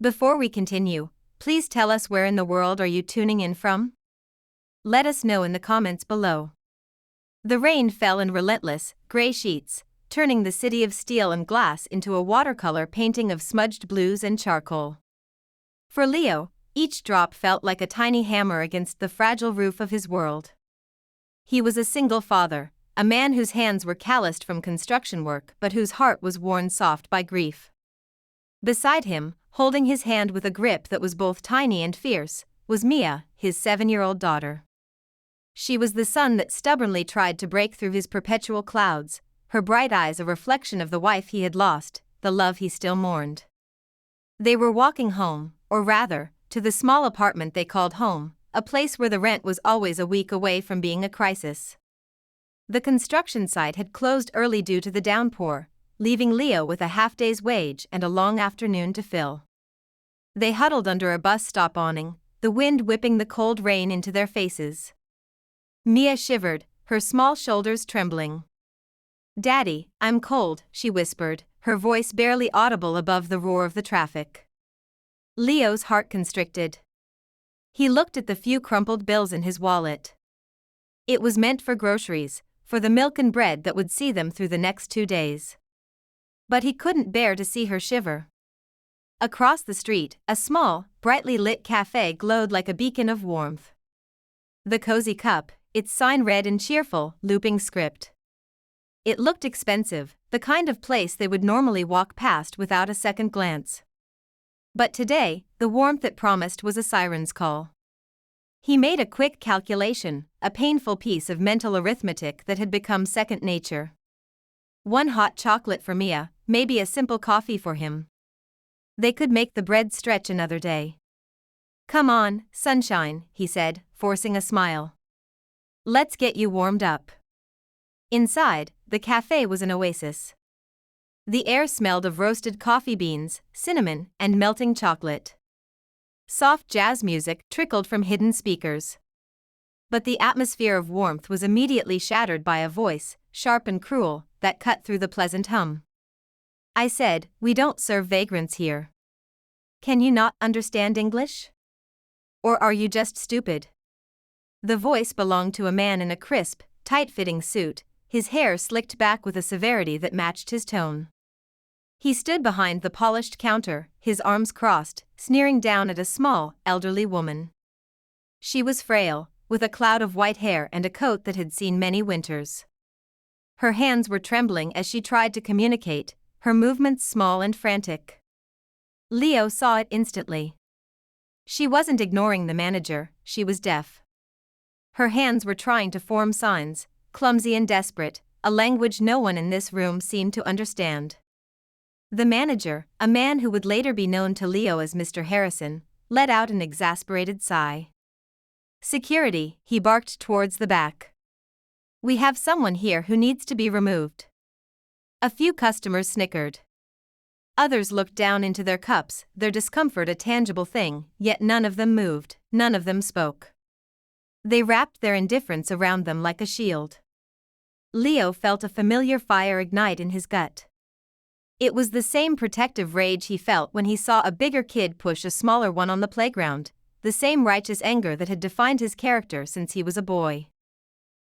Before we continue, please tell us where in the world are you tuning in from? Let us know in the comments below. The rain fell in relentless, gray sheets, turning the city of steel and glass into a watercolor painting of smudged blues and charcoal. For Leo, each drop felt like a tiny hammer against the fragile roof of his world. He was a single father, a man whose hands were calloused from construction work but whose heart was worn soft by grief. Beside him, holding his hand with a grip that was both tiny and fierce, was Mia, his 7-year-old daughter. She was the sun that stubbornly tried to break through his perpetual clouds, her bright eyes a reflection of the wife he had lost, the love he still mourned. They were walking home, or rather, to the small apartment they called home, a place where the rent was always a week away from being a crisis. The construction site had closed early due to the downpour, leaving Leo with a half-day's wage and a long afternoon to fill. They huddled under a bus stop awning, the wind whipping the cold rain into their faces. Mia shivered, her small shoulders trembling. "Daddy, I'm cold," she whispered, her voice barely audible above the roar of the traffic. Leo's heart constricted. He looked at the few crumpled bills in his wallet. It was meant for groceries, for the milk and bread that would see them through the next 2 days. But he couldn't bear to see her shiver. Across the street, a small, brightly lit cafe glowed like a beacon of warmth. The Cozy Cup, its sign read in cheerful, looping script. It looked expensive, the kind of place they would normally walk past without a second glance. But today, the warmth it promised was a siren's call. He made a quick calculation, a painful piece of mental arithmetic that had become second nature. 1 hot chocolate for Mia, maybe a simple coffee for him. They could make the bread stretch another day. "Come on, sunshine," he said, forcing a smile. "Let's get you warmed up." Inside, the cafe was an oasis. The air smelled of roasted coffee beans, cinnamon, and melting chocolate. Soft jazz music trickled from hidden speakers. But the atmosphere of warmth was immediately shattered by a voice, sharp and cruel, that cut through the pleasant hum. "I said, we don't serve vagrants here. Can you not understand English? Or are you just stupid?" The voice belonged to a man in a crisp, tight-fitting suit, his hair slicked back with a severity that matched his tone. He stood behind the polished counter, his arms crossed, sneering down at a small, elderly woman. She was frail, with a cloud of white hair and a coat that had seen many winters. Her hands were trembling as she tried to communicate, her movements small and frantic. Leo saw it instantly. She wasn't ignoring the manager, she was deaf. Her hands were trying to form signs, clumsy and desperate, a language no one in this room seemed to understand. The manager, a man who would later be known to Leo as Mr. Harrison, let out an exasperated sigh. "Security," he barked towards the back. "We have someone here who needs to be removed." A few customers snickered. Others looked down into their cups, their discomfort a tangible thing, yet none of them moved, none of them spoke. They wrapped their indifference around them like a shield. Leo felt a familiar fire ignite in his gut. It was the same protective rage he felt when he saw a bigger kid push a smaller one on the playground, the same righteous anger that had defined his character since he was a boy.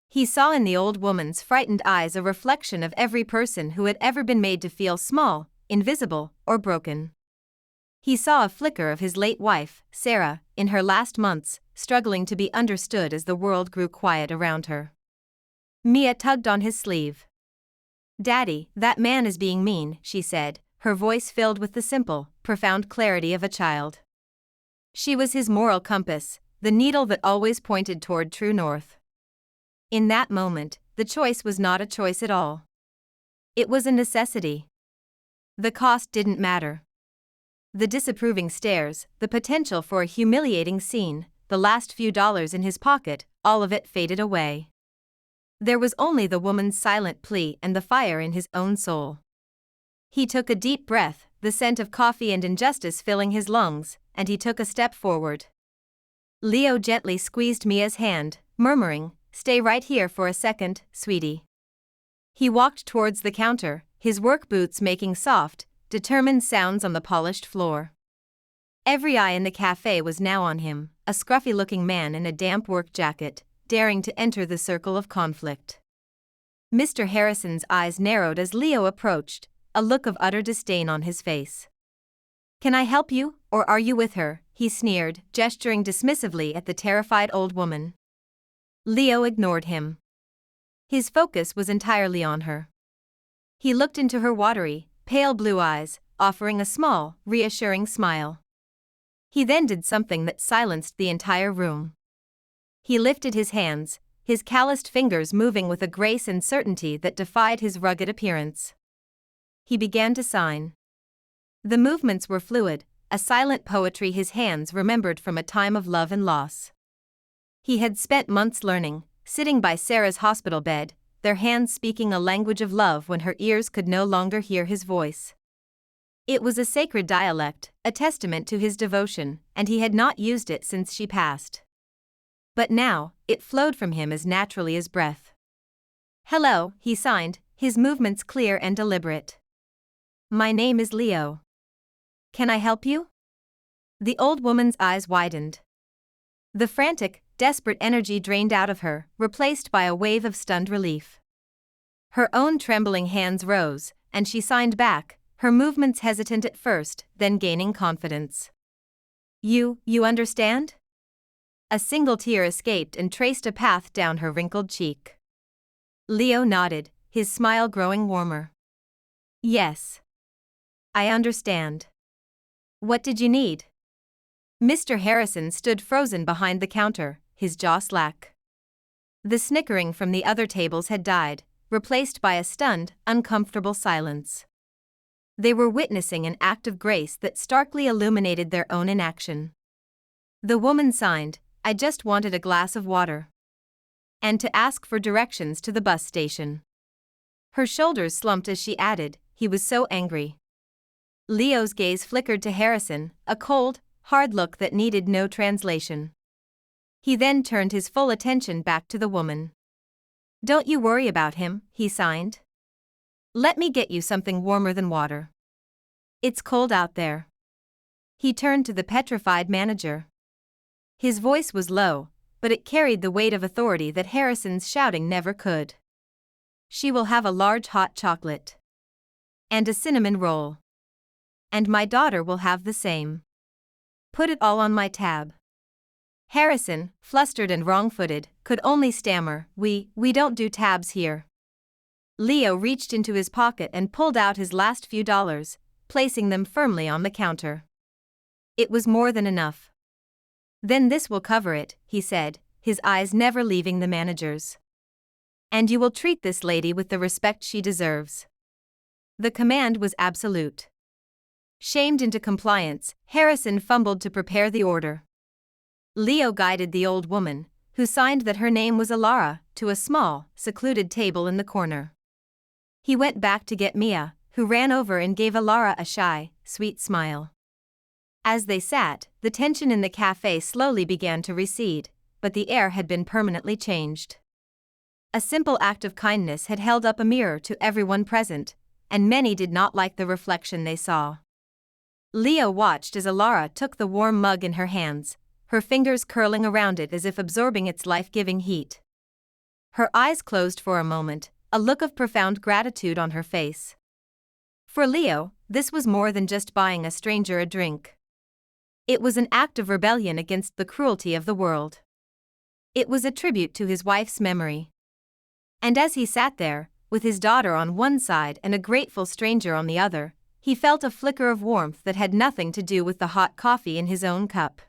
He saw in the old woman's frightened eyes a reflection of every person who had ever been made to feel small, invisible, or broken. He saw a flicker of his late wife, Sarah, in her last months, struggling to be understood as the world grew quiet around her. Mia tugged on his sleeve. "Daddy, that man is being mean," she said, her voice filled with the simple, profound clarity of a child. She was his moral compass, the needle that always pointed toward true north. In that moment, the choice was not a choice at all. It was a necessity. The cost didn't matter. The disapproving stares, the potential for a humiliating scene, the last few dollars in his pocket, all of it faded away. There was only the woman's silent plea and the fire in his own soul. He took a deep breath, the scent of coffee and injustice filling his lungs, and he took a step forward. Leo gently squeezed Mia's hand, murmuring, "Stay right here for a second, sweetie." He walked towards the counter, his work boots making soft, determined sounds on the polished floor. Every eye in the cafe was now on him, a scruffy-looking man in a damp work jacket, daring to enter the circle of conflict. Mr. Harrison's eyes narrowed as Leo approached, a look of utter disdain on his face. "Can I help you, or are you with her?" he sneered, gesturing dismissively at the terrified old woman. Leo ignored him. His focus was entirely on her. He looked into her watery, pale blue eyes, offering a small, reassuring smile. He then did something that silenced the entire room. He lifted his hands, his calloused fingers moving with a grace and certainty that defied his rugged appearance. He began to sign. The movements were fluid, a silent poetry his hands remembered from a time of love and loss. He had spent months learning, sitting by Sarah's hospital bed, their hands speaking a language of love when her ears could no longer hear his voice. It was a sacred dialect, a testament to his devotion, and he had not used it since she passed. But now, it flowed from him as naturally as breath. "Hello," he signed, his movements clear and deliberate. "My name is Leo. Can I help you?" The old woman's eyes widened. The frantic, desperate energy drained out of her, replaced by a wave of stunned relief. Her own trembling hands rose, and she signed back, her movements hesitant at first, then gaining confidence. You understand?" A single tear escaped and traced a path down her wrinkled cheek. Leo nodded, his smile growing warmer. "Yes. I understand. What did you need?" Mr. Harrison stood frozen behind the counter, his jaw slack. The snickering from the other tables had died, replaced by a stunned, uncomfortable silence. They were witnessing an act of grace that starkly illuminated their own inaction. The woman signed, "I just wanted a glass of water." And to ask for directions to the bus station. Her shoulders slumped as she added, "He was so angry." Leo's gaze flickered to Harrison, a cold, hard look that needed no translation. He then turned his full attention back to the woman. "Don't you worry about him," he signed. "Let me get you something warmer than water. It's cold out there." He turned to the petrified manager. His voice was low, but it carried the weight of authority that Harrison's shouting never could. "She will have a large hot chocolate. And a cinnamon roll. And my daughter will have the same. Put it all on my tab." Harrison, flustered and wrong-footed, could only stammer, We don't do tabs here." Leo reached into his pocket and pulled out his last few dollars, placing them firmly on the counter. It was more than enough. "Then this will cover it," he said, his eyes never leaving the manager's. "And you will treat this lady with the respect she deserves." The command was absolute. Shamed into compliance, Harrison fumbled to prepare the order. Leo guided the old woman, who signed that her name was Alara, to a small, secluded table in the corner. He went back to get Mia, who ran over and gave Alara a shy, sweet smile. As they sat, the tension in the cafe slowly began to recede, but the air had been permanently changed. A simple act of kindness had held up a mirror to everyone present, and many did not like the reflection they saw. Leo watched as Alara took the warm mug in her hands, her fingers curling around it as if absorbing its life-giving heat. Her eyes closed for a moment, a look of profound gratitude on her face. For Leo, this was more than just buying a stranger a drink. It was an act of rebellion against the cruelty of the world. It was a tribute to his wife's memory. And as he sat there, with his daughter on one side and a grateful stranger on the other, he felt a flicker of warmth that had nothing to do with the hot coffee in his own cup.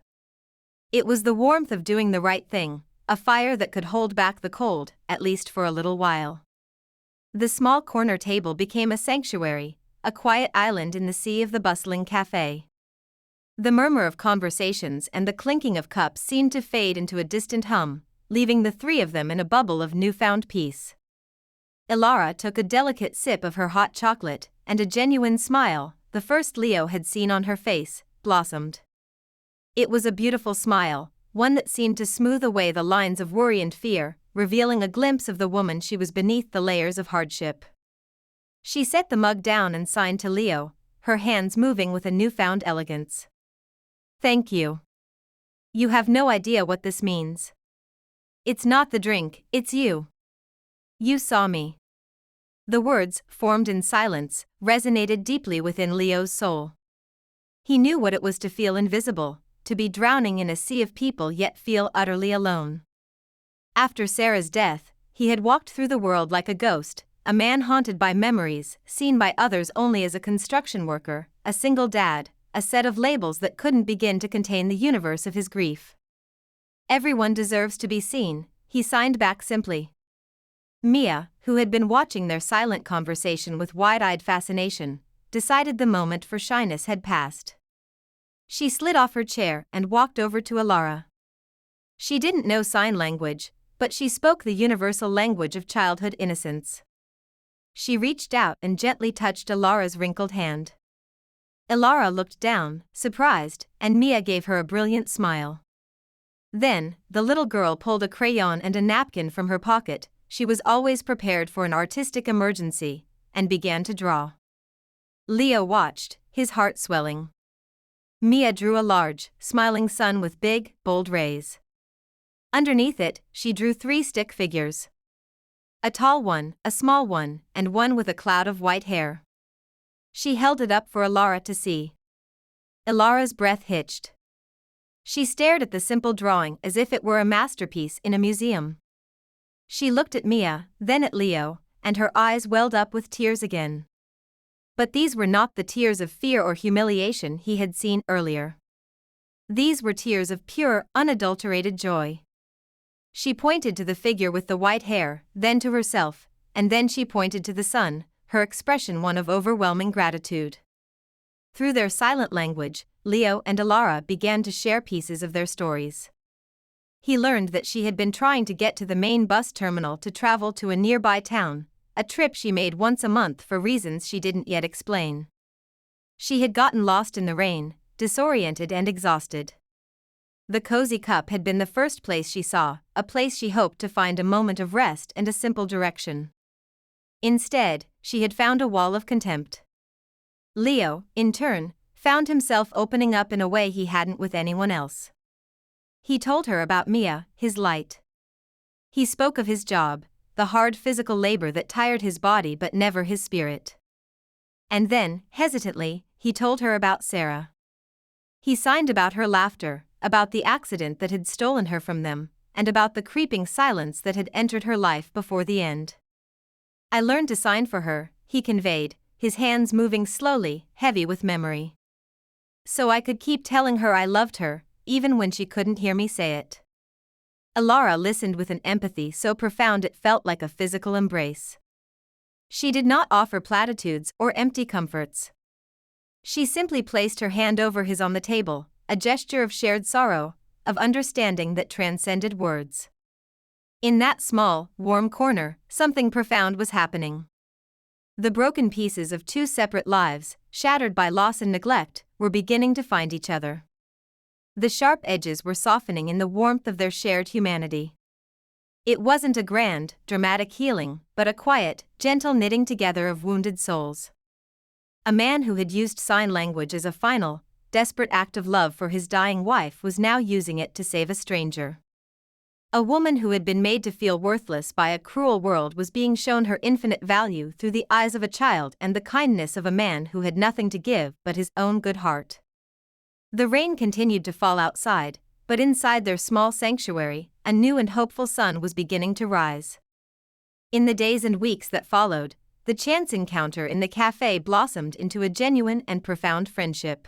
It was the warmth of doing the right thing, a fire that could hold back the cold, at least for a little while. The small corner table became a sanctuary, a quiet island in the sea of the bustling cafe. The murmur of conversations and the clinking of cups seemed to fade into a distant hum, leaving the three of them in a bubble of newfound peace. Alara took a delicate sip of her hot chocolate, and a genuine smile, the first Leo had seen on her face, blossomed. It was a beautiful smile, one that seemed to smooth away the lines of worry and fear, revealing a glimpse of the woman she was beneath the layers of hardship. She set the mug down and signed to Leo, her hands moving with a newfound elegance. Thank you. You have no idea what this means. It's not the drink, it's you. You saw me. The words, formed in silence, resonated deeply within Leo's soul. He knew what it was to feel invisible, to be drowning in a sea of people yet feel utterly alone. After Sarah's death, he had walked through the world like a ghost, a man haunted by memories, seen by others only as a construction worker, a single dad, a set of labels that couldn't begin to contain the universe of his grief. Everyone deserves to be seen, he signed back simply. Mia, who had been watching their silent conversation with wide-eyed fascination, decided the moment for shyness had passed. She slid off her chair and walked over to Alara. She didn't know sign language, but she spoke the universal language of childhood innocence. She reached out and gently touched Alara's wrinkled hand. Alara looked down, surprised, and Mia gave her a brilliant smile. Then, the little girl pulled a crayon and a napkin from her pocket, she was always prepared for an artistic emergency, and began to draw. Leo watched, his heart swelling. Mia drew a large, smiling sun with big, bold rays. Underneath it, she drew 3 stick figures. A tall one, a small one, and one with a cloud of white hair. She held it up for Alara to see. Alara's breath hitched. She stared at the simple drawing as if it were a masterpiece in a museum. She looked at Mia, then at Leo, and her eyes welled up with tears again. But these were not the tears of fear or humiliation he had seen earlier. These were tears of pure, unadulterated joy. She pointed to the figure with the white hair, then to herself, and then she pointed to the sun, her expression one of overwhelming gratitude. Through their silent language, Leo and Alara began to share pieces of their stories. He learned that she had been trying to get to the main bus terminal to travel to a nearby town, a trip she made once a month for reasons she didn't yet explain. She had gotten lost in the rain, disoriented and exhausted. The cozy cup had been the first place she saw, a place she hoped to find a moment of rest and a simple direction. Instead, she had found a wall of contempt. Leo, in turn, found himself opening up in a way he hadn't with anyone else. He told her about Mia, his light. He spoke of his job, the hard physical labor that tired his body but never his spirit. And then, hesitantly, he told her about Sarah. He signed about her laughter, about the accident that had stolen her from them, and about the creeping silence that had entered her life before the end. I learned to sign for her, he conveyed, his hands moving slowly, heavy with memory. So I could keep telling her I loved her, even when she couldn't hear me say it. Alara listened with an empathy so profound it felt like a physical embrace. She did not offer platitudes or empty comforts. She simply placed her hand over his on the table, a gesture of shared sorrow, of understanding that transcended words. In that small, warm corner, something profound was happening. The broken pieces of 2 separate lives, shattered by loss and neglect, were beginning to find each other. The sharp edges were softening in the warmth of their shared humanity. It wasn't a grand, dramatic healing, but a quiet, gentle knitting together of wounded souls. A man who had used sign language as a final, desperate act of love for his dying wife was now using it to save a stranger. A woman who had been made to feel worthless by a cruel world was being shown her infinite value through the eyes of a child and the kindness of a man who had nothing to give but his own good heart. The rain continued to fall outside, but inside their small sanctuary, a new and hopeful sun was beginning to rise. In the days and weeks that followed, the chance encounter in the cafe blossomed into a genuine and profound friendship.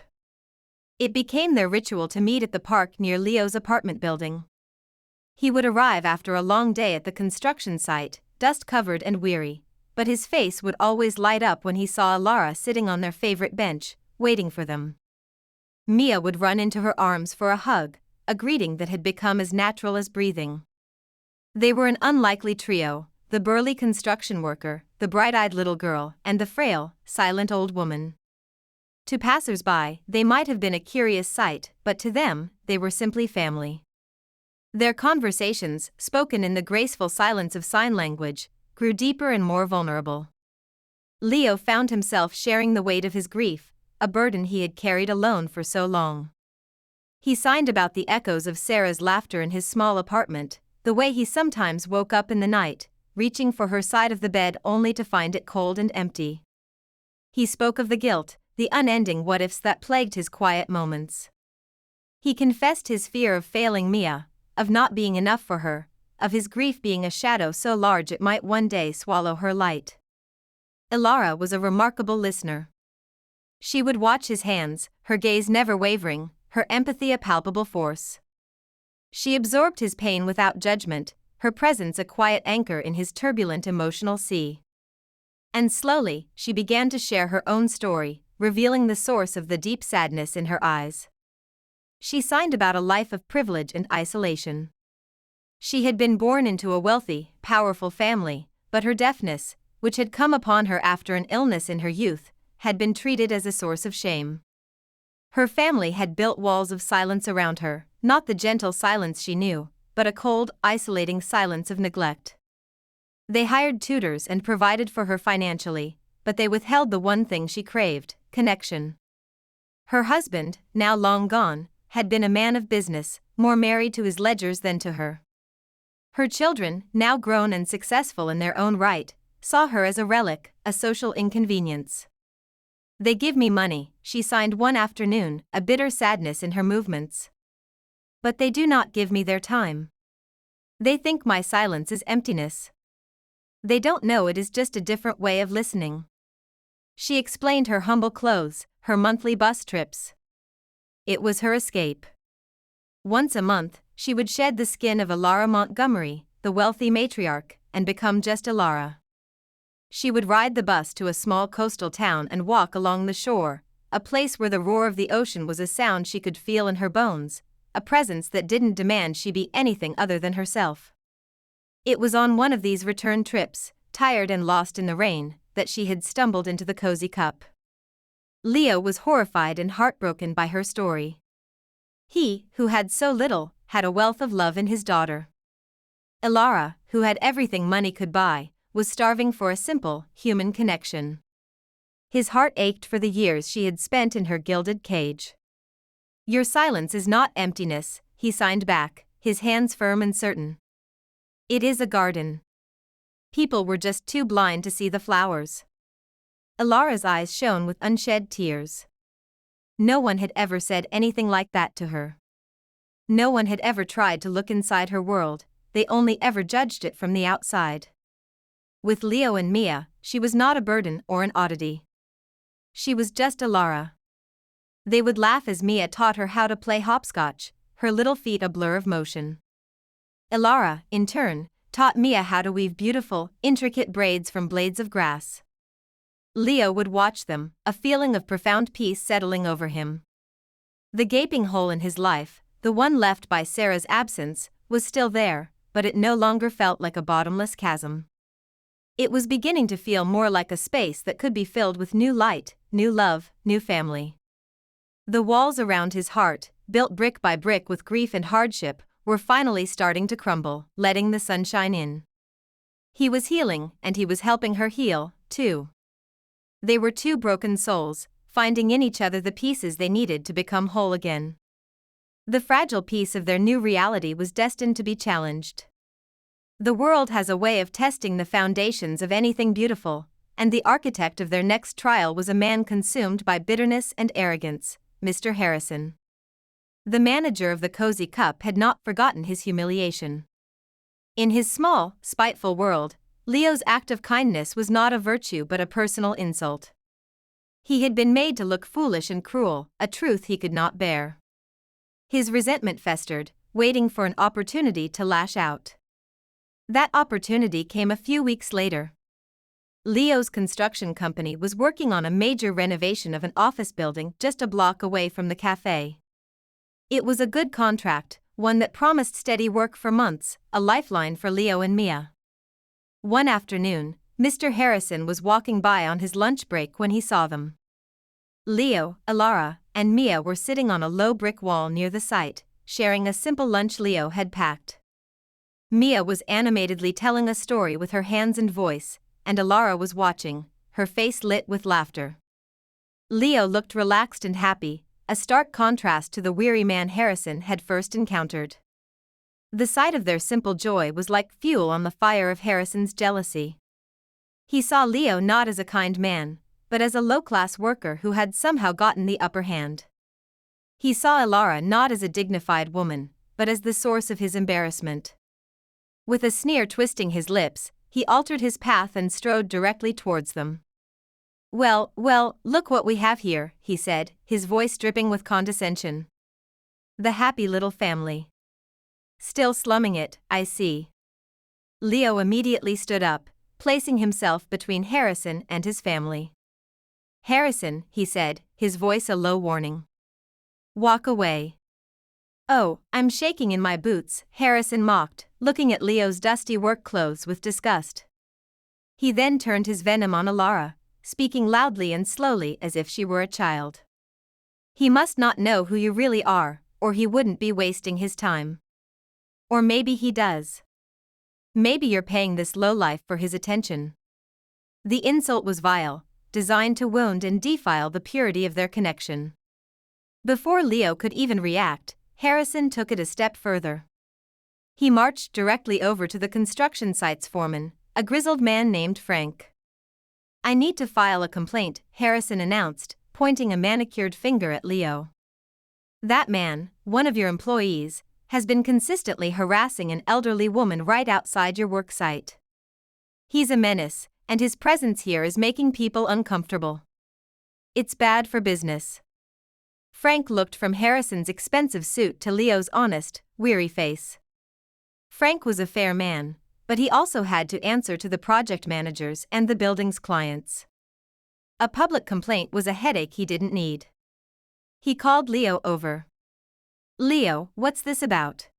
It became their ritual to meet at the park near Leo's apartment building. He would arrive after a long day at the construction site, dust-covered and weary, but his face would always light up when he saw Alara sitting on their favorite bench, waiting for them. Mia would run into her arms for a hug, a greeting that had become as natural as breathing. They were an unlikely trio, the burly construction worker, the bright-eyed little girl, and the frail, silent old woman. To passers-by, they might have been a curious sight, but to them, they were simply family. Their conversations, spoken in the graceful silence of sign language, grew deeper and more vulnerable. Leo found himself sharing the weight of his grief, a burden he had carried alone for so long. He signed about the echoes of Sarah's laughter in his small apartment, the way he sometimes woke up in the night, reaching for her side of the bed only to find it cold and empty. He spoke of the guilt, the unending what-ifs that plagued his quiet moments. He confessed his fear of failing Mia, of not being enough for her, of his grief being a shadow so large it might one day swallow her light. Ilara was a remarkable listener. She would watch his hands, her gaze never wavering, her empathy a palpable force. She absorbed his pain without judgment, her presence a quiet anchor in his turbulent emotional sea. And slowly, she began to share her own story, revealing the source of the deep sadness in her eyes. She signed about a life of privilege and isolation. She had been born into a wealthy, powerful family, but her deafness, which had come upon her after an illness in her youth, had been treated as a source of shame. Her family had built walls of silence around her, not the gentle silence she knew, but a cold, isolating silence of neglect. They hired tutors and provided for her financially, but they withheld the one thing she craved: connection. Her husband, now long gone, had been a man of business, more married to his ledgers than to her. Her children, now grown and successful in their own right, saw her as a relic, a social inconvenience. "They give me money," she signed one afternoon, a bitter sadness in her movements. "But they do not give me their time. They think my silence is emptiness. They don't know it is just a different way of listening." She explained her humble clothes, her monthly bus trips. It was her escape. Once a month, she would shed the skin of Ilara Montgomery, the wealthy matriarch, and become just Ilara. She would ride the bus to a small coastal town and walk along the shore, a place where the roar of the ocean was a sound she could feel in her bones, a presence that didn't demand she be anything other than herself. It was on one of these return trips, tired and lost in the rain, that she had stumbled into the cozy cup. Leo was horrified and heartbroken by her story. He, who had so little, had a wealth of love in his daughter. Ilara, who had everything money could buy, was starving for a simple, human connection. His heart ached for the years she had spent in her gilded cage. "Your silence is not emptiness," he signed back, his hands firm and certain. "It is a garden. People were just too blind to see the flowers." Ilara's eyes shone with unshed tears. No one had ever said anything like that to her. No one had ever tried to look inside her world, they only ever judged it from the outside. With Leo and Mia, she was not a burden or an oddity. She was just Ilara. They would laugh as Mia taught her how to play hopscotch, her little feet a blur of motion. Ilara, in turn, taught Mia how to weave beautiful, intricate braids from blades of grass. Leo would watch them, a feeling of profound peace settling over him. The gaping hole in his life, the one left by Sarah's absence, was still there, but it no longer felt like a bottomless chasm. It was beginning to feel more like a space that could be filled with new light, new love, new family. The walls around his heart, built brick by brick with grief and hardship, were finally starting to crumble, letting the sunshine in. He was healing, and he was helping her heal, too. They were two broken souls, finding in each other the pieces they needed to become whole again. The fragile piece of their new reality was destined to be challenged. The world has a way of testing the foundations of anything beautiful, and the architect of their next trial was a man consumed by bitterness and arrogance, Mr. Harrison. The manager of the Cozy Cup had not forgotten his humiliation. In his small, spiteful world, Leo's act of kindness was not a virtue but a personal insult. He had been made to look foolish and cruel, a truth he could not bear. His resentment festered, waiting for an opportunity to lash out. That opportunity came a few weeks later. Leo's construction company was working on a major renovation of an office building just a block away from the cafe. It was a good contract, one that promised steady work for months, a lifeline for Leo and Mia. One afternoon, Mr. Harrison was walking by on his lunch break when he saw them. Leo, Ilara, and Mia were sitting on a low brick wall near the site, sharing a simple lunch Leo had packed. Mia was animatedly telling a story with her hands and voice, and Ilara was watching, her face lit with laughter. Leo looked relaxed and happy, a stark contrast to the weary man Harrison had first encountered. The sight of their simple joy was like fuel on the fire of Harrison's jealousy. He saw Leo not as a kind man, but as a low-class worker who had somehow gotten the upper hand. He saw Ilara not as a dignified woman, but as the source of his embarrassment. With a sneer twisting his lips, he altered his path and strode directly towards them. Well, look what we have here," he said, his voice dripping with condescension. "The happy little family. Still slumming it, I see." Leo immediately stood up, placing himself between Harrison and his family. "Harrison," he said, his voice a low warning. "Walk away." "Oh, I'm shaking in my boots," Harrison mocked, looking at Leo's dusty work clothes with disgust. He then turned his venom on Ilara, speaking loudly and slowly as if she were a child. "He must not know who you really are, or he wouldn't be wasting his time. Or maybe he does. Maybe you're paying this lowlife for his attention." The insult was vile, designed to wound and defile the purity of their connection. Before Leo could even react, Harrison took it a step further. He marched directly over to the construction site's foreman, a grizzled man named Frank. "I need to file a complaint," Harrison announced, pointing a manicured finger at Leo. "That man, one of your employees, has been consistently harassing an elderly woman right outside your work site. He's a menace, and his presence here is making people uncomfortable. It's bad for business." Frank looked from Harrison's expensive suit to Leo's honest, weary face. Frank was a fair man, but he also had to answer to the project managers and the building's clients. A public complaint was a headache he didn't need. He called Leo over. "Leo, what's this about?"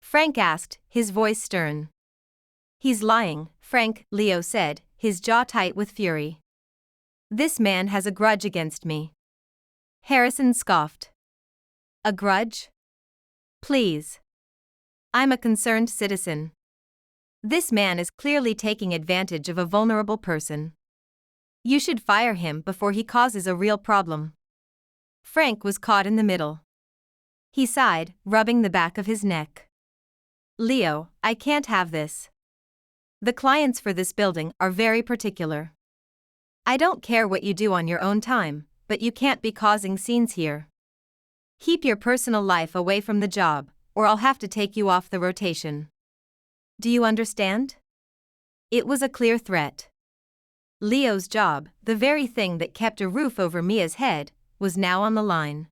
Frank asked, his voice stern. "He's lying, Frank," Leo said, his jaw tight with fury. "This man has a grudge against me." Harrison scoffed. "A grudge? Please. I'm a concerned citizen. This man is clearly taking advantage of a vulnerable person. You should fire him before he causes a real problem." Frank was caught in the middle. He sighed, rubbing the back of his neck. "Leo, I can't have this. The clients for this building are very particular. I don't care what you do on your own time, but you can't be causing scenes here. Keep your personal life away from the job, or I'll have to take you off the rotation. Do you understand?" It was a clear threat. Leo's job, the very thing that kept a roof over Mia's head, was now on the line.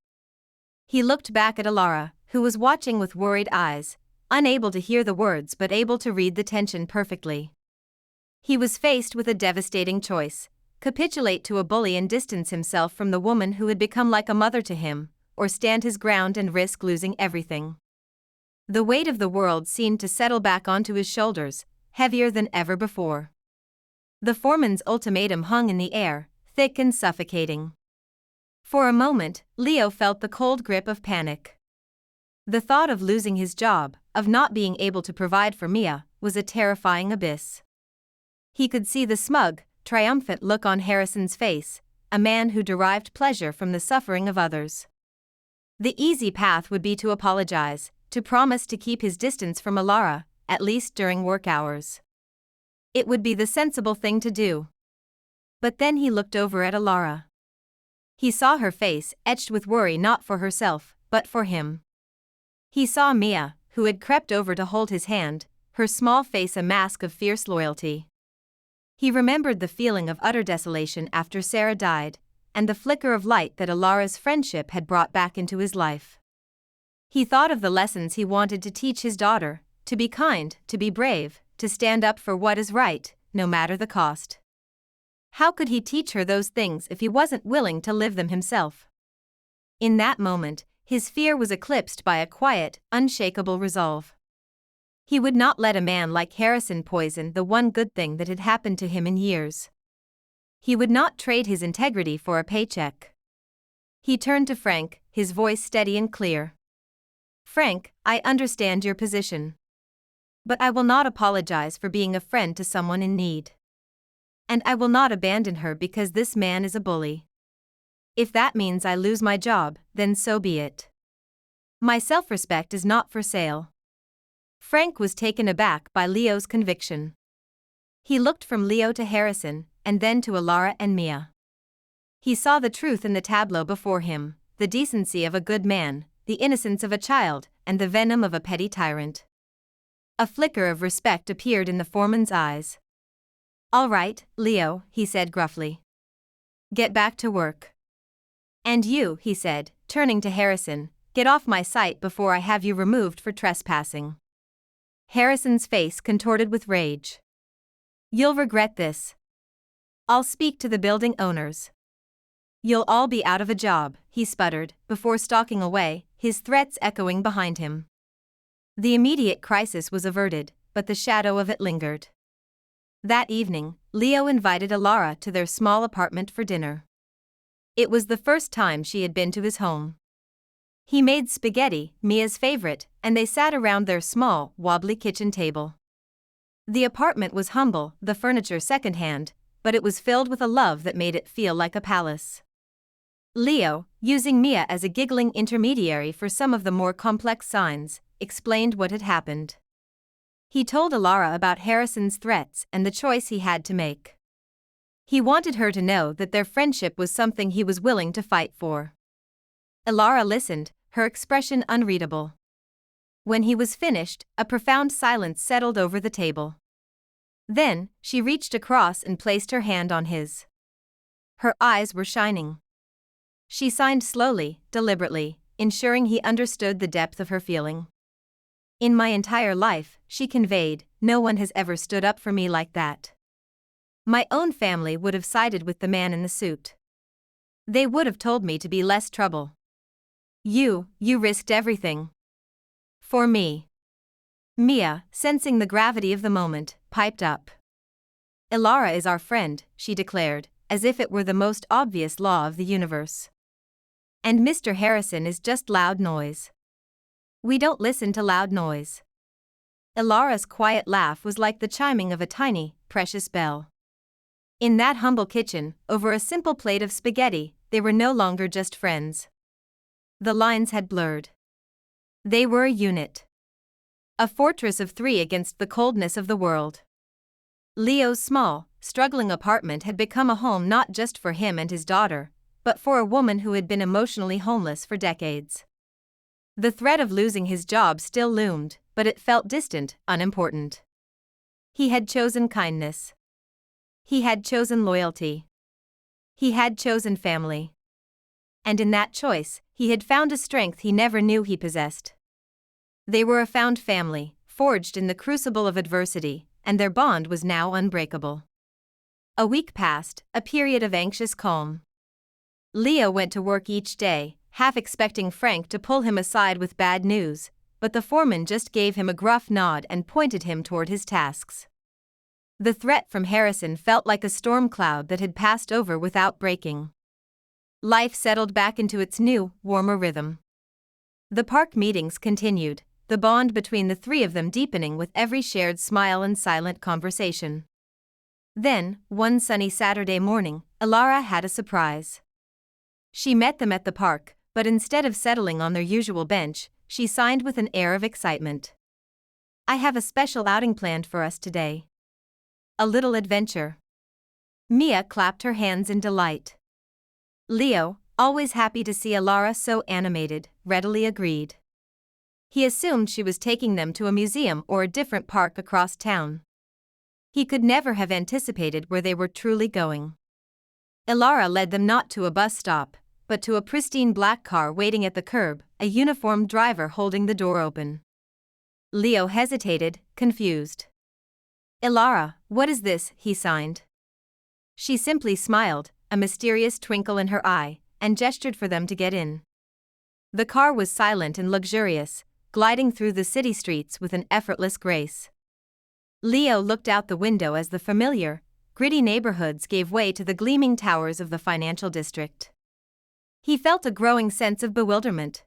He looked back at Ilara, who was watching with worried eyes, unable to hear the words but able to read the tension perfectly. He was faced with a devastating choice: capitulate to a bully and distance himself from the woman who had become like a mother to him, or stand his ground and risk losing everything. The weight of the world seemed to settle back onto his shoulders, heavier than ever before. The foreman's ultimatum hung in the air, thick and suffocating. For a moment, Leo felt the cold grip of panic. The thought of losing his job, of not being able to provide for Mia, was a terrifying abyss. He could see the smug, triumphant look on Harrison's face, a man who derived pleasure from the suffering of others. The easy path would be to apologize, to promise to keep his distance from Ilara, at least during work hours. It would be the sensible thing to do. But then he looked over at Ilara. He saw her face etched with worry not for herself, but for him. He saw Mia, who had crept over to hold his hand, her small face a mask of fierce loyalty. He remembered the feeling of utter desolation after Sarah died, and the flicker of light that Ilara's friendship had brought back into his life. He thought of the lessons he wanted to teach his daughter: to be kind, to be brave, to stand up for what is right, no matter the cost. How could he teach her those things if he wasn't willing to live them himself? In that moment, his fear was eclipsed by a quiet, unshakable resolve. He would not let a man like Harrison poison the one good thing that had happened to him in years. He would not trade his integrity for a paycheck. He turned to Frank, his voice steady and clear. "Frank, I understand your position. But I will not apologize for being a friend to someone in need. And I will not abandon her because this man is a bully. If that means I lose my job, then so be it. My self-respect is not for sale. Frank was taken aback by Leo's conviction. He looked from Leo to Harrison, and then to Alara and Mia. He saw the truth in the tableau before him, the decency of a good man, the innocence of a child, and the venom of a petty tyrant. A flicker of respect appeared in the foreman's eyes. "All right, Leo," he said gruffly. "Get back to work. And you," he said, turning to Harrison, "get off my site before I have you removed for trespassing." Harrison's face contorted with rage. "You'll regret this. I'll speak to the building owners. You'll all be out of a job," he sputtered, before stalking away, his threats echoing behind him. The immediate crisis was averted, but the shadow of it lingered. That evening, Leo invited Alara to their small apartment for dinner. It was the first time she had been to his home. He made spaghetti, Mia's favorite, and they sat around their small, wobbly kitchen table. The apartment was humble, the furniture secondhand, but it was filled with a love that made it feel like a palace. Leo, using Mia as a giggling intermediary for some of the more complex signs, explained what had happened. He told Alara about Harrison's threats and the choice he had to make. He wanted her to know that their friendship was something he was willing to fight for. Alara listened, her expression unreadable. When he was finished, a profound silence settled over the table. Then, she reached across and placed her hand on his. Her eyes were shining. She signed slowly, deliberately, ensuring he understood the depth of her feeling. "In my entire life," she conveyed, "no one has ever stood up for me like that. My own family would have sided with the man in the suit. They would have told me to be less trouble. You risked everything. For me." Mia, sensing the gravity of the moment, piped up. "Alara is our friend," she declared, as if it were the most obvious law of the universe. "And Mr. Harrison is just loud noise. We don't listen to loud noise." Alara's quiet laugh was like the chiming of a tiny, precious bell. In that humble kitchen, over a simple plate of spaghetti, they were no longer just friends. The lines had blurred. They were a unit. A fortress of three against the coldness of the world. Leo's small, struggling apartment had become a home not just for him and his daughter, but for a woman who had been emotionally homeless for decades. The threat of losing his job still loomed, but it felt distant, unimportant. He had chosen kindness. He had chosen loyalty. He had chosen family. And in that choice, he had found a strength he never knew he possessed. They were a found family, forged in the crucible of adversity, and their bond was now unbreakable. A week passed, a period of anxious calm. Leo went to work each day, half expecting Frank to pull him aside with bad news, but the foreman just gave him a gruff nod and pointed him toward his tasks. The threat from Harrison felt like a storm cloud that had passed over without breaking. Life settled back into its new, warmer rhythm. The park meetings continued, the bond between the three of them deepening with every shared smile and silent conversation. Then, one sunny Saturday morning, Alara had a surprise. She met them at the park, but instead of settling on their usual bench, she signed with an air of excitement. "I have a special outing planned for us today. A little adventure." Mia clapped her hands in delight. Leo, always happy to see Alara so animated, readily agreed. He assumed she was taking them to a museum or a different park across town. He could never have anticipated where they were truly going. Alara led them not to a bus stop, but to a pristine black car waiting at the curb, a uniformed driver holding the door open. Leo hesitated, confused. "Alara, what is this?" he signed. She simply smiled, a mysterious twinkle in her eye, and gestured for them to get in. The car was silent and luxurious, gliding through the city streets with an effortless grace. Leo looked out the window as the familiar, gritty neighborhoods gave way to the gleaming towers of the financial district. He felt a growing sense of bewilderment.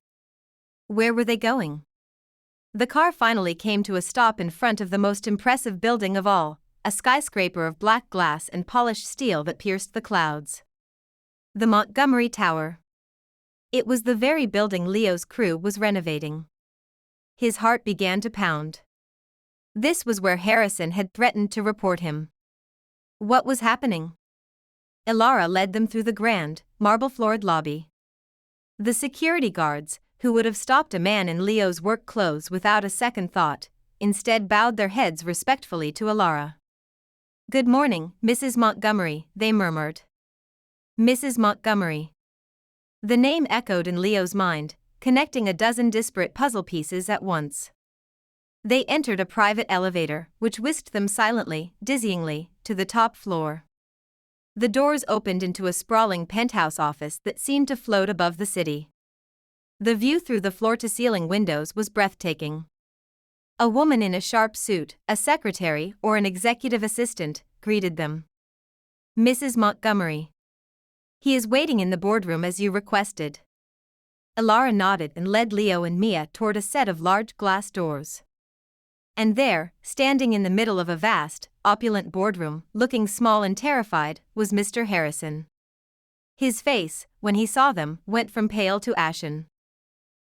Where were they going? The car finally came to a stop in front of the most impressive building of all, a skyscraper of black glass and polished steel that pierced the clouds. The Montgomery Tower. It was the very building Leo's crew was renovating. His heart began to pound. This was where Harrison had threatened to report him. What was happening? Ilara led them through the grand, marble-floored lobby. The security guards, who would have stopped a man in Leo's work clothes without a second thought, instead bowed their heads respectfully to Ilara. "Good morning, Mrs. Montgomery," they murmured. Mrs. Montgomery. The name echoed in Leo's mind, connecting a dozen disparate puzzle pieces at once. They entered a private elevator, which whisked them silently, dizzyingly, to the top floor. The doors opened into a sprawling penthouse office that seemed to float above the city. The view through the floor-to-ceiling windows was breathtaking. A woman in a sharp suit, a secretary or an executive assistant, greeted them. "Mrs. Montgomery. He is waiting in the boardroom as you requested." Ilara nodded and led Leo and Mia toward a set of large glass doors. And there, standing in the middle of a vast, opulent boardroom, looking small and terrified, was Mr. Harrison. His face, when he saw them, went from pale to ashen.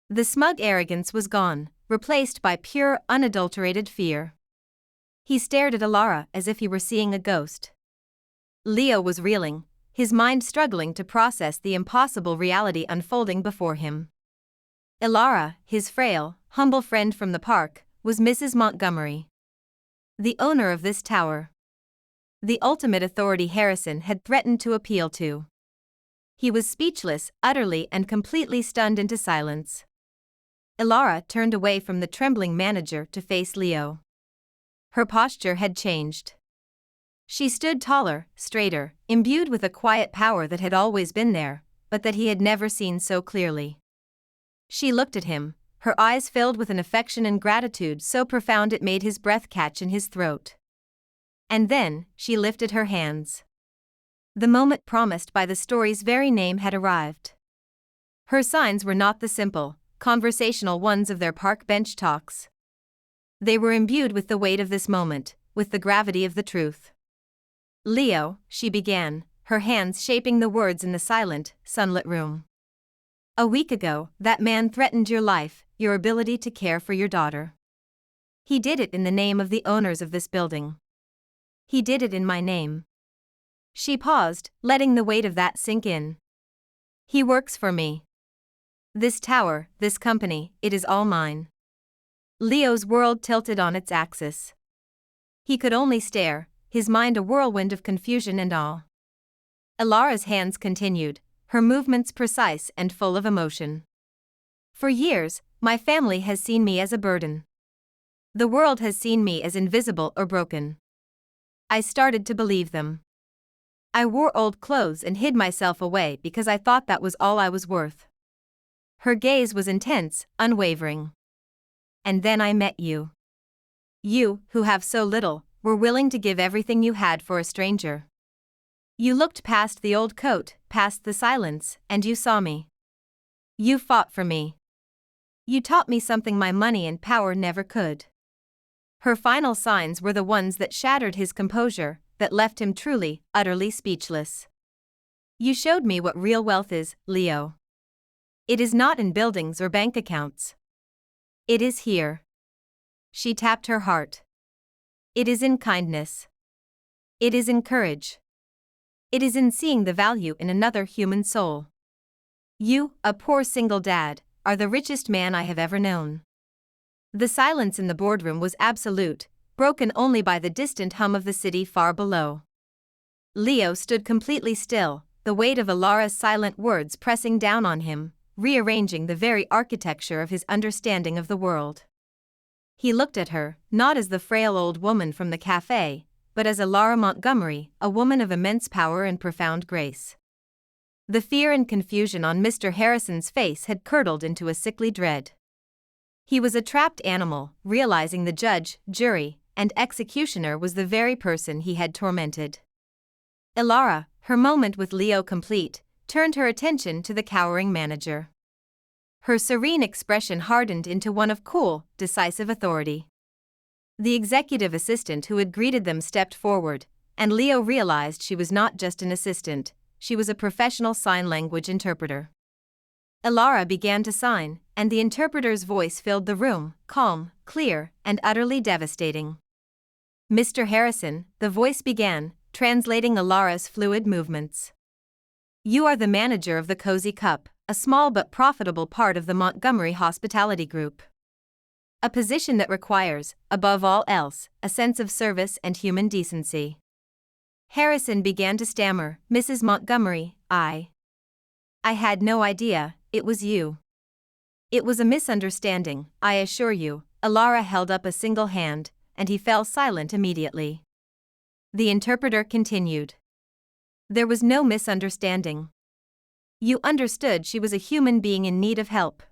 The smug arrogance was gone, replaced by pure, unadulterated fear. He stared at Ilara as if he were seeing a ghost. Leo was reeling, his mind struggling to process the impossible reality unfolding before him. Ilara, his frail, humble friend from the park, was Mrs. Montgomery, the owner of this tower. The ultimate authority Harrison had threatened to appeal to. He was speechless, utterly and completely stunned into silence. Ilara turned away from the trembling manager to face Leo. Her posture had changed. She stood taller, straighter, imbued with a quiet power that had always been there, but that he had never seen so clearly. She looked at him, her eyes filled with an affection and gratitude so profound it made his breath catch in his throat. And then, she lifted her hands. The moment promised by the story's very name had arrived. Her signs were not the simple, conversational ones of their park bench talks. They were imbued with the weight of this moment, with the gravity of the truth. "Leo," she began, her hands shaping the words in the silent, sunlit room. "A week ago, that man threatened your life, your ability to care for your daughter. He did it in the name of the owners of this building. He did it in my name." She paused, letting the weight of that sink in. "He works for me. This tower, this company, it is all mine." Leo's world tilted on its axis. He could only stare, his mind a whirlwind of confusion and awe. Ilara's hands continued, her movements precise and full of emotion. "For years, my family has seen me as a burden. The world has seen me as invisible or broken. I started to believe them. I wore old clothes and hid myself away because I thought that was all I was worth." Her gaze was intense, unwavering. "And then I met you. You, who have so little, were willing to give everything you had for a stranger. You looked past the old coat, past the silence, and you saw me. You fought for me. You taught me something my money and power never could." Her final signs were the ones that shattered his composure, that left him truly, utterly speechless. "You showed me what real wealth is, Leo. It is not in buildings or bank accounts. It is here." She tapped her heart. "It is in kindness. It is in courage. It is in seeing the value in another human soul. You, a poor single dad, are the richest man I have ever known." The silence in the boardroom was absolute, broken only by the distant hum of the city far below. Leo stood completely still, the weight of Ilara's silent words pressing down on him, rearranging the very architecture of his understanding of the world. He looked at her, not as the frail old woman from the cafe, but as Ilara Montgomery, a woman of immense power and profound grace. The fear and confusion on Mr. Harrison's face had curdled into a sickly dread. He was a trapped animal, realizing the judge, jury, and executioner was the very person he had tormented. Ilara, her moment with Leo complete, turned her attention to the cowering manager. Her serene expression hardened into one of cool, decisive authority. The executive assistant who had greeted them stepped forward, and Leo realized she was not just an assistant, she was a professional sign language interpreter. Elara began to sign, and the interpreter's voice filled the room, calm, clear, and utterly devastating. "Mr. Harrison," the voice began, translating Elara's fluid movements. "You are the manager of the Cozy Cup, a small but profitable part of the Montgomery Hospitality Group. A position that requires, above all else, a sense of service and human decency." Harrison began to stammer, "Mrs. Montgomery, I had no idea it was you." "It was a misunderstanding, I assure you." Elara held up a single hand, and he fell silent immediately. The interpreter continued. "There was no misunderstanding. You understood she was a human being in need of help.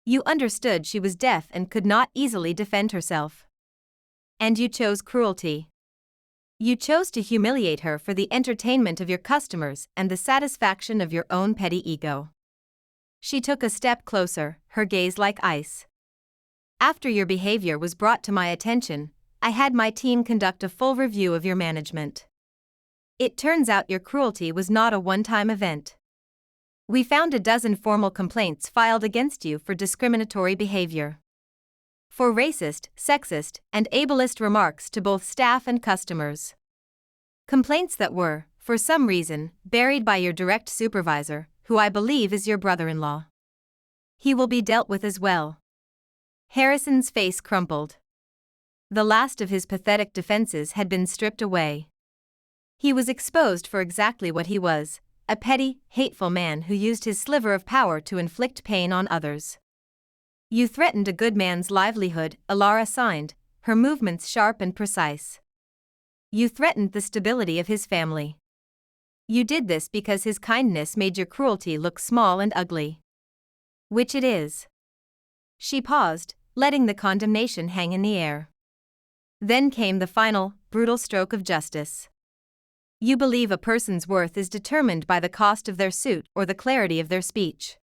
You understood she was deaf and could not easily defend herself. And you chose cruelty. You chose to humiliate her for the entertainment of your customers and the satisfaction of your own petty ego." She took a step closer, her gaze like ice. "After your behavior was brought to my attention, I had my team conduct a full review of your management. It turns out your cruelty was not a one-time event. We found a dozen formal complaints filed against you for discriminatory behavior. For racist, sexist, and ableist remarks to both staff and customers. Complaints that were, for some reason, buried by your direct supervisor, who I believe is your brother-in-law. He will be dealt with as well." Harrison's face crumpled. The last of his pathetic defenses had been stripped away. He was exposed for exactly what he was, a petty, hateful man who used his sliver of power to inflict pain on others. "You threatened a good man's livelihood," Elara signed, her movements sharp and precise. "You threatened the stability of his family. You did this because his kindness made your cruelty look small and ugly. Which it is." She paused, letting the condemnation hang in the air. Then came the final, brutal stroke of justice. "You believe a person's worth is determined by the cost of their suit or the clarity of their speech.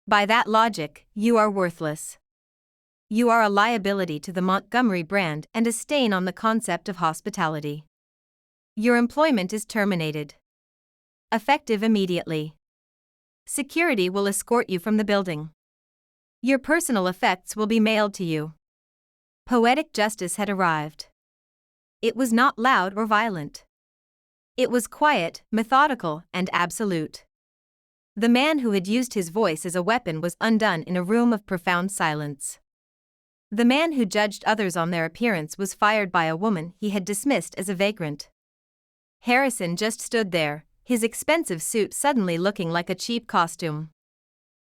By that logic, you are worthless. You are a liability to the Montgomery brand and a stain on the concept of hospitality. Your employment is terminated. Effective immediately. Security will escort you from the building. Your personal effects will be mailed to you." Poetic justice had arrived. It was not loud or violent. It was quiet, methodical, and absolute. The man who had used his voice as a weapon was undone in a room of profound silence. The man who judged others on their appearance was fired by a woman he had dismissed as a vagrant. Harrison just stood there, his expensive suit suddenly looking like a cheap costume.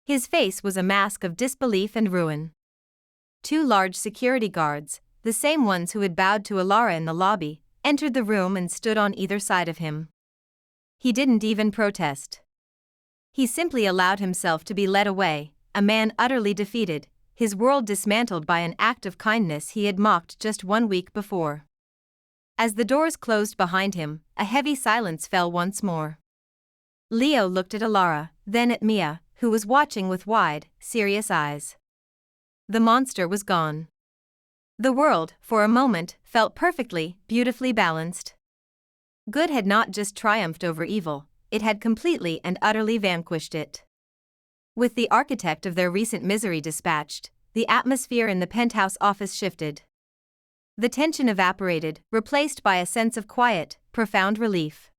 His face was a mask of disbelief and ruin. 2 large security guards, the same ones who had bowed to Elara in the lobby, entered the room and stood on either side of him. He didn't even protest. He simply allowed himself to be led away, a man utterly defeated, his world dismantled by an act of kindness he had mocked just 1 week before. As the doors closed behind him, a heavy silence fell once more. Leo looked at Elara, then at Mia, who was watching with wide, serious eyes. The monster was gone. The world, for a moment, felt perfectly, beautifully balanced. Good had not just triumphed over evil, it had completely and utterly vanquished it. With the architect of their recent misery dispatched, the atmosphere in the penthouse office shifted. The tension evaporated, replaced by a sense of quiet, profound relief.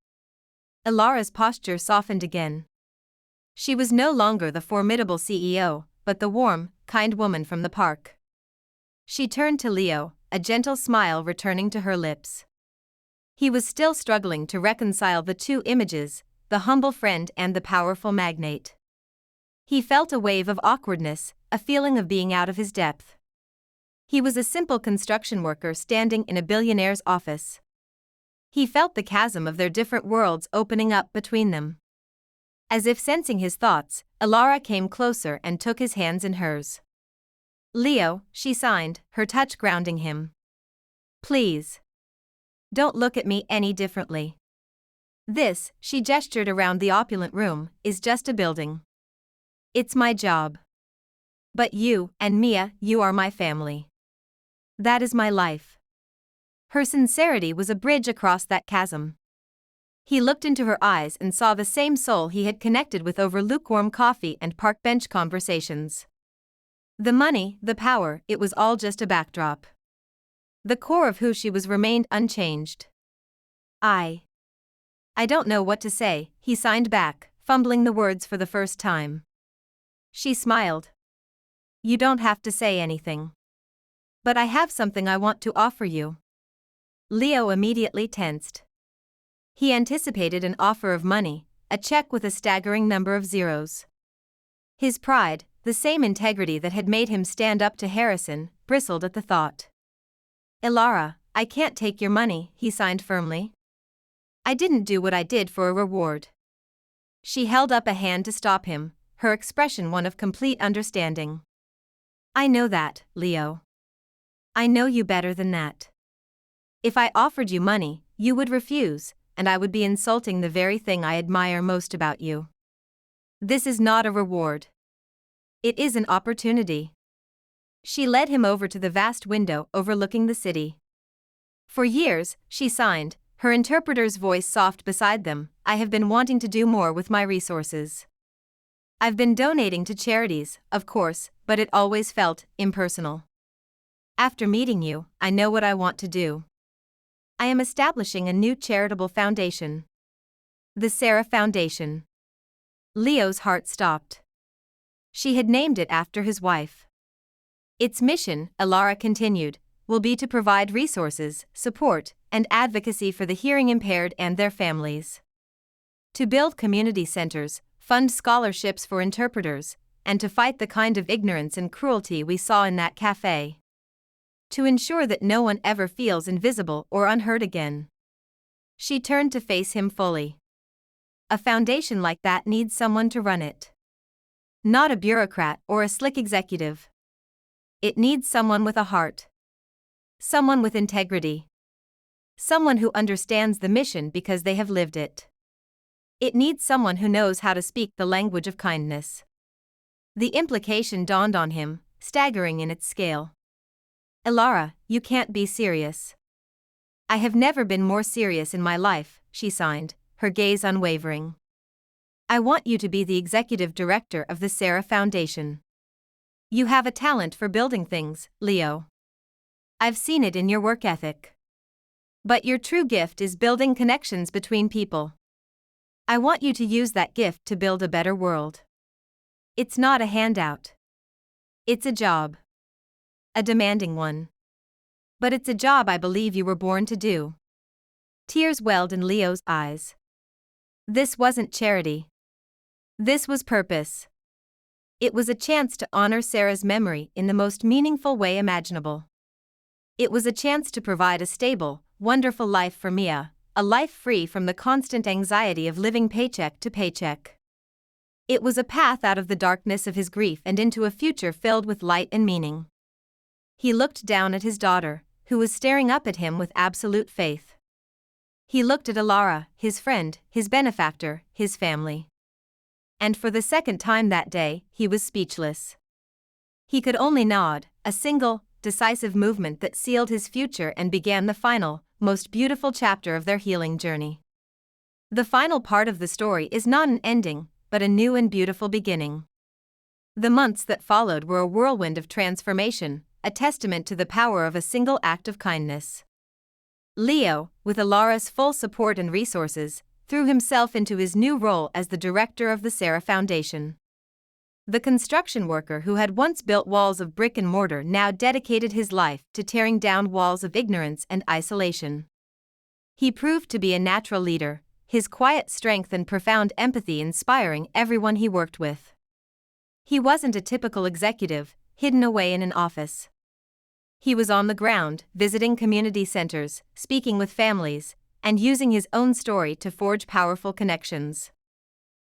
Elara's posture softened again. She was no longer the formidable CEO, but the warm, kind woman from the park. She turned to Leo, a gentle smile returning to her lips. He was still struggling to reconcile the 2 images, the humble friend and the powerful magnate. He felt a wave of awkwardness, a feeling of being out of his depth. He was a simple construction worker standing in a billionaire's office. He felt the chasm of their different worlds opening up between them. As if sensing his thoughts, Elara came closer and took his hands in hers. "Leo," she signed, her touch grounding him. "Please. Don't look at me any differently. This," she gestured around the opulent room, "is just a building. It's my job. But you, and Mia, you are my family. That is my life." Her sincerity was a bridge across that chasm. He looked into her eyes and saw the same soul he had connected with over lukewarm coffee and park bench conversations. The money, the power, it was all just a backdrop. The core of who she was remained unchanged. I don't know what to say, he signed back, fumbling the words for the first time. She smiled. You don't have to say anything. But I have something I want to offer you. Leo immediately tensed. He anticipated an offer of money, a check with a staggering number of zeros. His pride, the same integrity that had made him stand up to Harrison, bristled at the thought. Ilara, I can't take your money, he signed firmly. I didn't do what I did for a reward. She held up a hand to stop him, her expression one of complete understanding. I know that, Leo. I know you better than that. If I offered you money, you would refuse, and I would be insulting the very thing I admire most about you. This is not a reward. It is an opportunity. She led him over to the vast window overlooking the city. For years, she signed, her interpreter's voice soft beside them, I have been wanting to do more with my resources. I've been donating to charities, of course, but it always felt impersonal. After meeting you, I know what I want to do. I am establishing a new charitable foundation. The Sarah Foundation. Leo's heart stopped. She had named it after his wife. Its mission, Ilara continued, will be to provide resources, support, and advocacy for the hearing impaired and their families. To build community centers, fund scholarships for interpreters, and to fight the kind of ignorance and cruelty we saw in that cafe. To ensure that no one ever feels invisible or unheard again. She turned to face him fully. A foundation like that needs someone to run it. Not a bureaucrat or a slick executive. It needs someone with a heart. Someone with integrity. Someone who understands the mission because they have lived it. It needs someone who knows how to speak the language of kindness. The implication dawned on him, staggering in its scale. Ilara, you can't be serious. I have never been more serious in my life, she signed, her gaze unwavering. I want you to be the executive director of the Sarah Foundation. You have a talent for building things, Leo. I've seen it in your work ethic. But your true gift is building connections between people. I want you to use that gift to build a better world. It's not a handout. It's a job. A demanding one. But it's a job I believe you were born to do. Tears welled in Leo's eyes. This wasn't charity. This was purpose. It was a chance to honor Sarah's memory in the most meaningful way imaginable. It was a chance to provide a stable, wonderful life for Mia, a life free from the constant anxiety of living paycheck to paycheck. It was a path out of the darkness of his grief and into a future filled with light and meaning. He looked down at his daughter, who was staring up at him with absolute faith. He looked at Ilara, his friend, his benefactor, his family. And for the second time that day, he was speechless. He could only nod, a single, decisive movement that sealed his future and began the final, most beautiful chapter of their healing journey. The final part of the story is not an ending, but a new and beautiful beginning. The months that followed were a whirlwind of transformation, a testament to the power of a single act of kindness. Leo, with Ilara's full support and resources, threw himself into his new role as the director of the Sarah Foundation. The construction worker who had once built walls of brick and mortar now dedicated his life to tearing down walls of ignorance and isolation. He proved to be a natural leader, his quiet strength and profound empathy inspiring everyone he worked with. He wasn't a typical executive, hidden away in an office. He was on the ground, visiting community centers, speaking with families, and using his own story to forge powerful connections.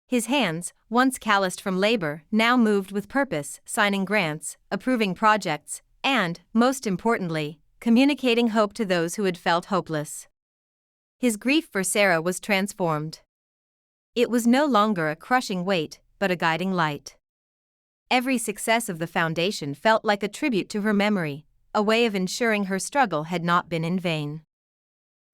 His hands, once calloused from labor, now moved with purpose, signing grants, approving projects, and, most importantly, communicating hope to those who had felt hopeless. His grief for Sarah was transformed. It was no longer a crushing weight, but a guiding light. Every success of the foundation felt like a tribute to her memory, a way of ensuring her struggle had not been in vain.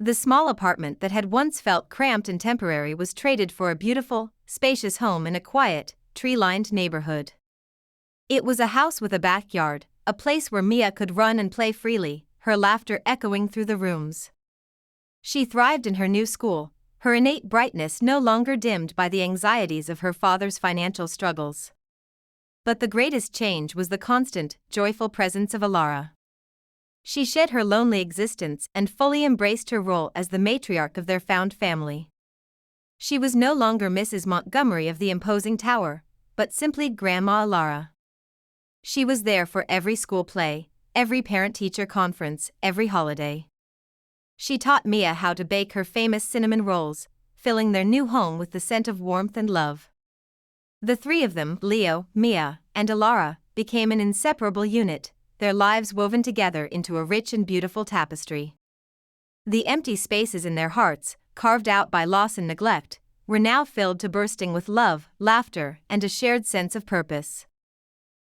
The small apartment that had once felt cramped and temporary was traded for a beautiful, spacious home in a quiet, tree-lined neighborhood. It was a house with a backyard, a place where Mia could run and play freely, her laughter echoing through the rooms. She thrived in her new school, her innate brightness no longer dimmed by the anxieties of her father's financial struggles. But the greatest change was the constant, joyful presence of Alara. She shed her lonely existence and fully embraced her role as the matriarch of their found family. She was no longer Mrs. Montgomery of the imposing tower, but simply Grandma Alara. She was there for every school play, every parent-teacher conference, every holiday. She taught Mia how to bake her famous cinnamon rolls, filling their new home with the scent of warmth and love. The three of them, Leo, Mia, and Alara, became an inseparable unit, their lives woven together into a rich and beautiful tapestry. The empty spaces in their hearts, carved out by loss and neglect, were now filled to bursting with love, laughter, and a shared sense of purpose.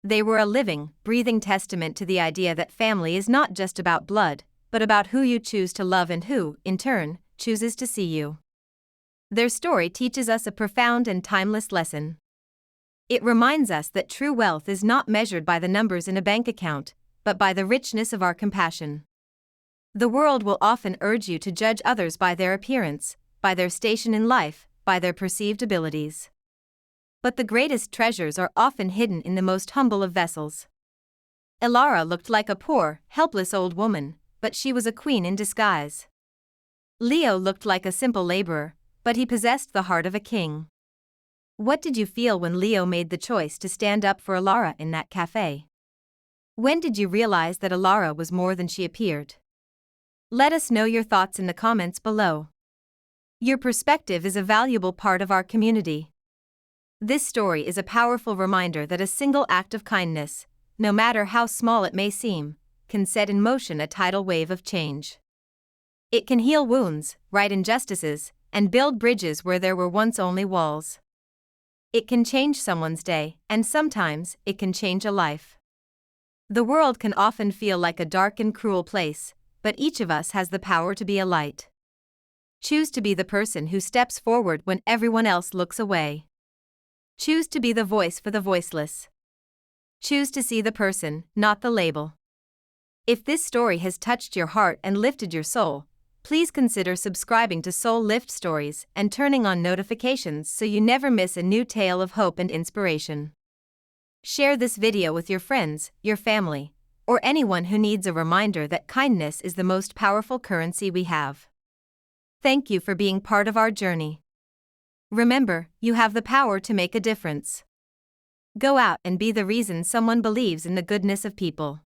They were a living, breathing testament to the idea that family is not just about blood, but about who you choose to love and who, in turn, chooses to see you. Their story teaches us a profound and timeless lesson. It reminds us that true wealth is not measured by the numbers in a bank account, but by the richness of our compassion. The world will often urge you to judge others by their appearance, by their station in life, by their perceived abilities. But the greatest treasures are often hidden in the most humble of vessels. Alara looked like a poor, helpless old woman, but she was a queen in disguise. Leo looked like a simple laborer, but he possessed the heart of a king. What did you feel when Leo made the choice to stand up for Alara in that cafe? When did you realize that Alara was more than she appeared? Let us know your thoughts in the comments below. Your perspective is a valuable part of our community. This story is a powerful reminder that a single act of kindness, no matter how small it may seem, can set in motion a tidal wave of change. It can heal wounds, right injustices, and build bridges where there were once only walls. It can change someone's day, and sometimes it can change a life. The world can often feel like a dark and cruel place, but each of us has the power to be a light. Choose to be the person who steps forward when everyone else looks away. Choose to be the voice for the voiceless. Choose to see the person, not the label. If this story has touched your heart and lifted your soul, please consider subscribing to Soul Lift Stories and turning on notifications so you never miss a new tale of hope and inspiration. Share this video with your friends, your family, or anyone who needs a reminder that kindness is the most powerful currency we have. Thank you for being part of our journey. Remember, you have the power to make a difference. Go out and be the reason someone believes in the goodness of people.